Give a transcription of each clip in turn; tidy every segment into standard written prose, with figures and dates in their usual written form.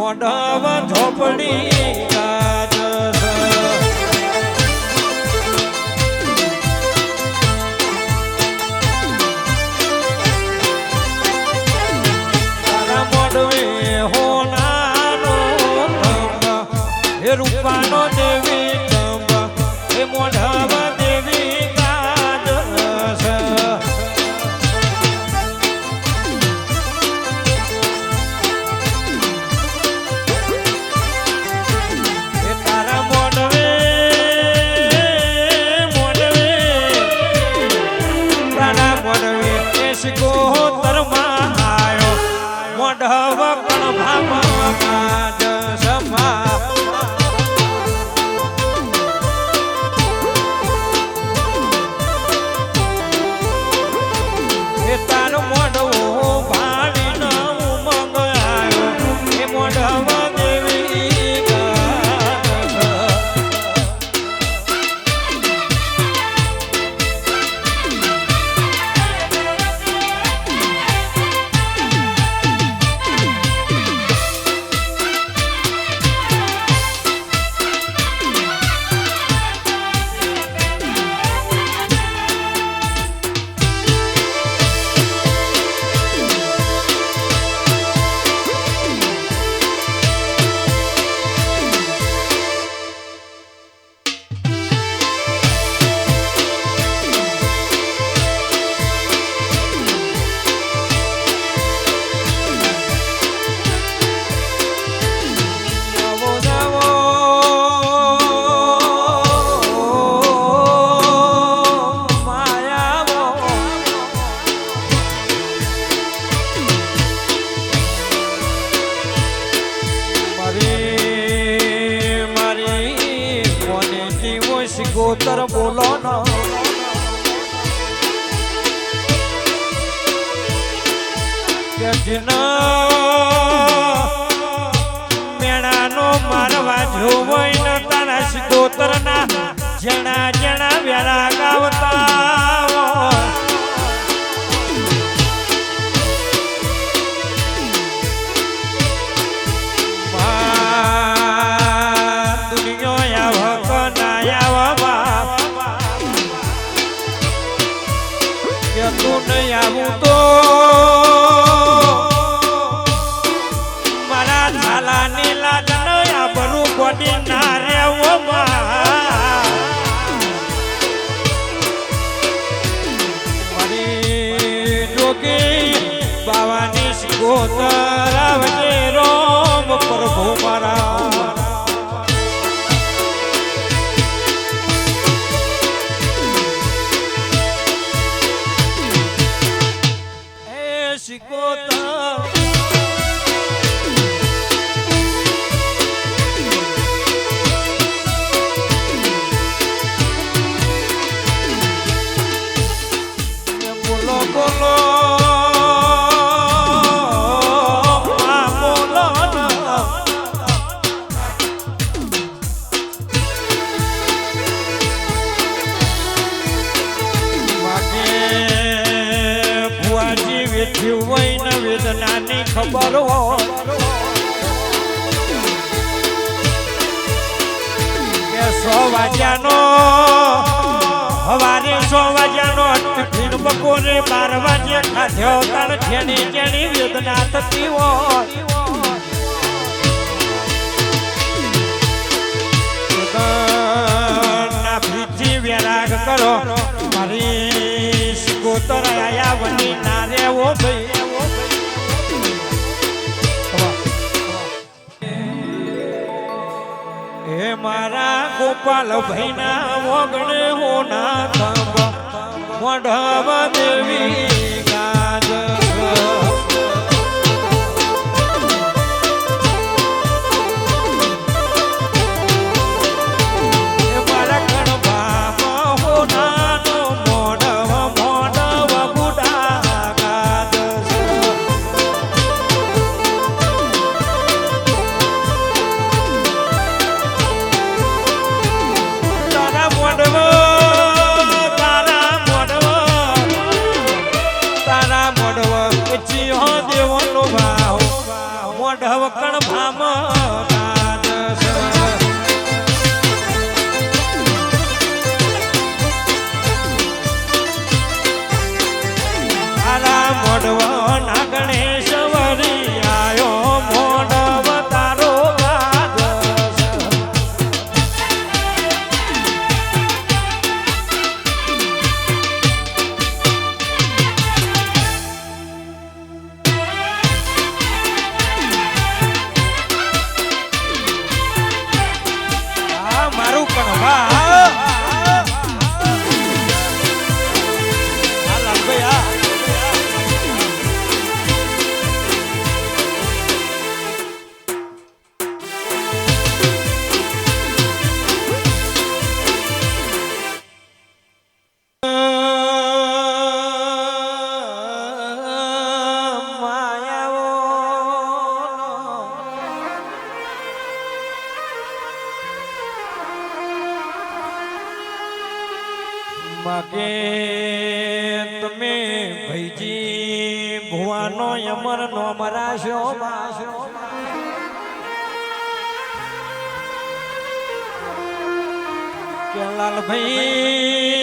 મોઢવ ઝોપડી ગાજ તારા મોઢવે હોનાનો એ રૂપાનો દેવી એ મોઢવ દેવી ગાજ મોઢવ પણ ભામાં સભા એ તારો મોઢવો ભાડી ન ઉમંગ આવ્યો એ મોઢવ દેવી ગોતર બોલો ન કે મેણાનો મારવા જોવઈ ન તારા સિગોતર ના જણા જણા વેળા ગાવતા તું નહીં આવું તો મારા ઝાલાની લાજ ન આબરું બોડી ના રેવો મારી જોગી બાવાની ગોતર આવજે રોમ પ્રભુ મારા વેદનાની ખબર કે 100 વાગ્યાનો હવારે 100 વાગ્યાનો ટિફિન બપોરે 12 વાગે ખાધ્યો તાર જેની જેની વેદના થતી હોય ના ભીજી વેરાગ કરો મારી ગોતર આયા વની ના રેવો ભાઈ હે મારા ગોપાલ ભાઈના વગણે હોના થંભ મોઢવ દેવી ગાજ તારા મોઢવ મોઢવકણ ભામ ગાજસ આરા મોઢવ ના ગણેશ વરી આયો મોઢવ તારો ગાજસ મારું કણવા માગે તમે ભાઈજી ભુવાનો અમર નો મરાશો કે લાલભાઈ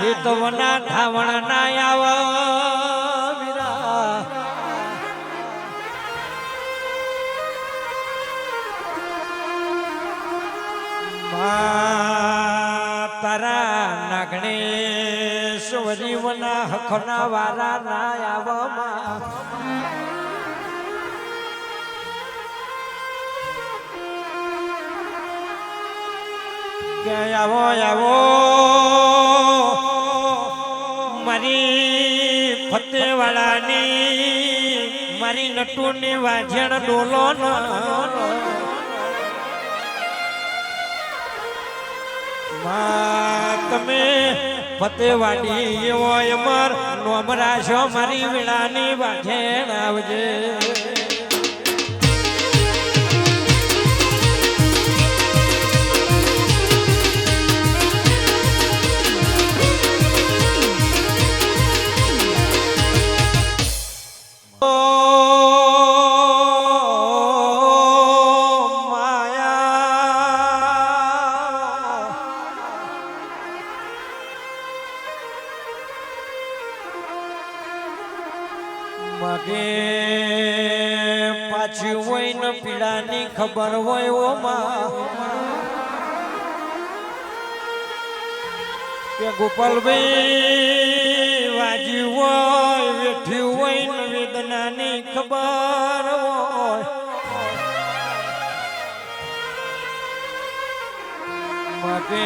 હેતવના ધાવણ ના આવ વીરા તારા નાગણેશ્વરી વના હખના વારા ના આવમાં કે આવો આવો મારી ફતેવાળાની મારી નટુની વાજણ ડોલો તમે ફતેવાડી એવો અમર નોમરાશો મારી વેળાની વાજણ આવજે માગે પાછી હોય ને પીડાની ખબર હોય ઓ માં કે ગોપાલભાઈ વાજી હોય વેઠ્યું હોય ને વેદનાની ખબર હોય માગે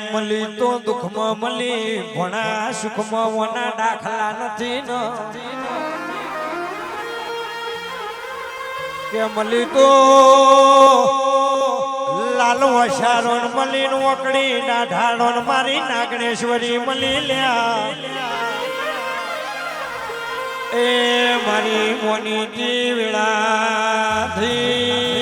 મળી તો દુઃખમાં મળી ભણા સુખમાં વના દાખલા નથી ન કે મળી તો લાલ વસારો મળી ઓકડી ના ઢાળો મારી નાગણેશ્વરી મળી લ્યા એ મારી મોની જીવડાથી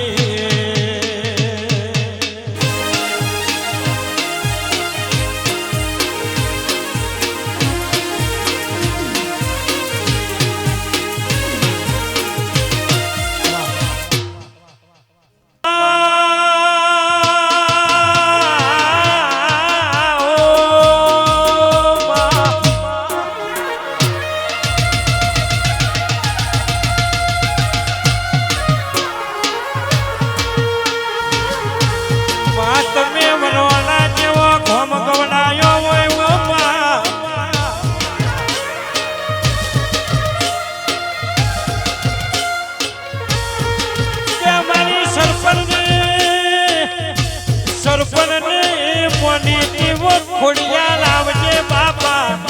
તમે વનવાના જેવો ઘોમ ગવડાયો હોય કે મારી સરપંચને મોની દીવો ખોડિયા લાવજે બાપા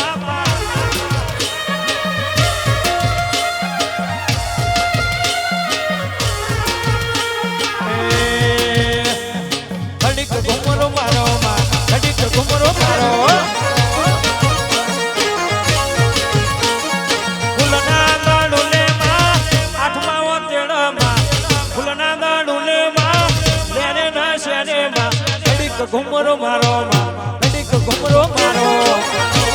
ઘુમરો મારો માં ઘડીક ઘુમરો મારો ફૂલના દાડુલે માં આઠમા તેડમાં ફૂલના દાડુલે માં લેરે ના શેરે માં ઘડીક ઘુમરો મારો માં ઘડીક ઘુમરો મારો